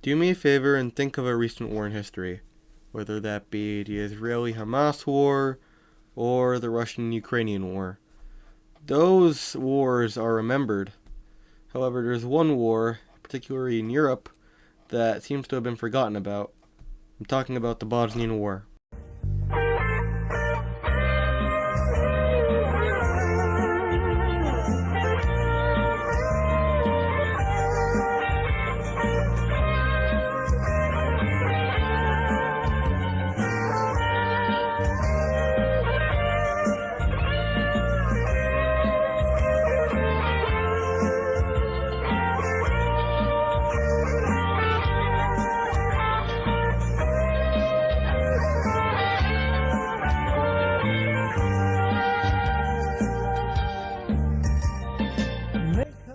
Do me a favor and think of a recent war in history, whether that be the Israeli-Hamas war or the Russian-Ukrainian war. Those wars are remembered. However, there's one war, particularly in Europe, that seems to have been forgotten about. I'm talking about the Bosnian War.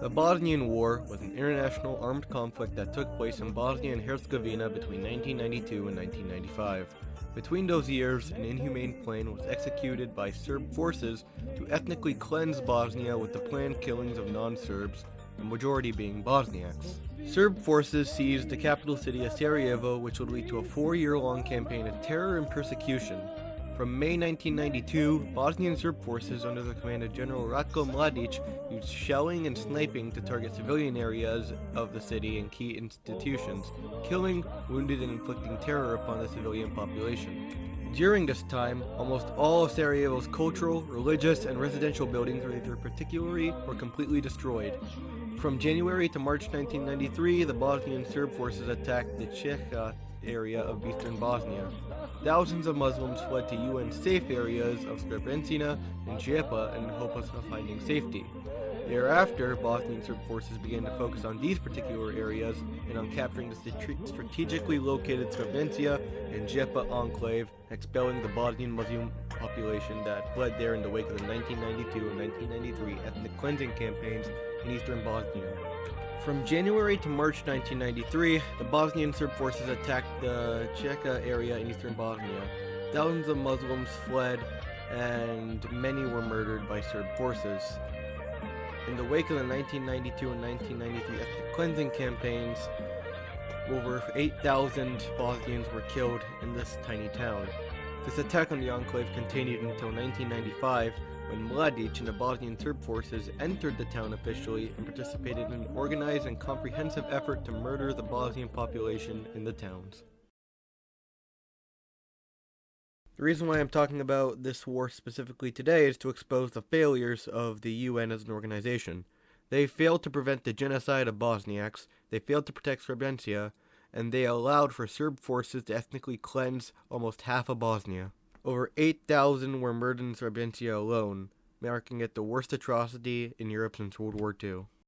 The Bosnian War was an international armed conflict that took place in Bosnia and Herzegovina between 1992 and 1995. Between those years, an inhumane plan was executed by Serb forces to ethnically cleanse Bosnia with the planned killings of non-Serbs, the majority being Bosniaks. Serb forces seized the capital city of Sarajevo, which would lead to a 4-year-long campaign of terror and persecution. From May 1992, Bosnian Serb forces under the command of General Ratko Mladic used shelling and sniping to target civilian areas of the city and key institutions, killing, wounded, and inflicting terror upon the civilian population. During this time, almost all of Sarajevo's cultural, religious, and residential buildings were either particularly or completely destroyed. From January to March 1993, the Bosnian Serb forces attacked the Cheka area of eastern Bosnia. Thousands of Muslims fled to UN-safe areas of Srebrenica and Žepa in hopes of finding safety. Thereafter, Bosnian Serb forces began to focus on these particular areas and on capturing the strategically located Srebrenica and Žepa enclave, expelling the Bosnian Muslim population that fled there in the wake of the 1992 and 1993 ethnic cleansing campaigns in eastern Bosnia. From January to March 1993, the Bosnian Serb forces attacked the Cheka area in eastern Bosnia. Thousands of Muslims fled, and many were murdered by Serb forces. In the wake of the 1992 and 1993 ethnic cleansing campaigns, over 8,000 Bosnians were killed in this tiny town. This attack on the enclave continued until 1995, when Mladic and the Bosnian Serb forces entered the town officially and participated in an organized and comprehensive effort to murder the Bosnian population in the towns. The reason why I'm talking about this war specifically today is to expose the failures of the UN as an organization. They failed to prevent the genocide of Bosniaks, they failed to protect Srebrenica, and they allowed for Serb forces to ethnically cleanse almost half of Bosnia. Over 8,000 were murdered in Srebrenica alone, marking it the worst atrocity in Europe since World War II.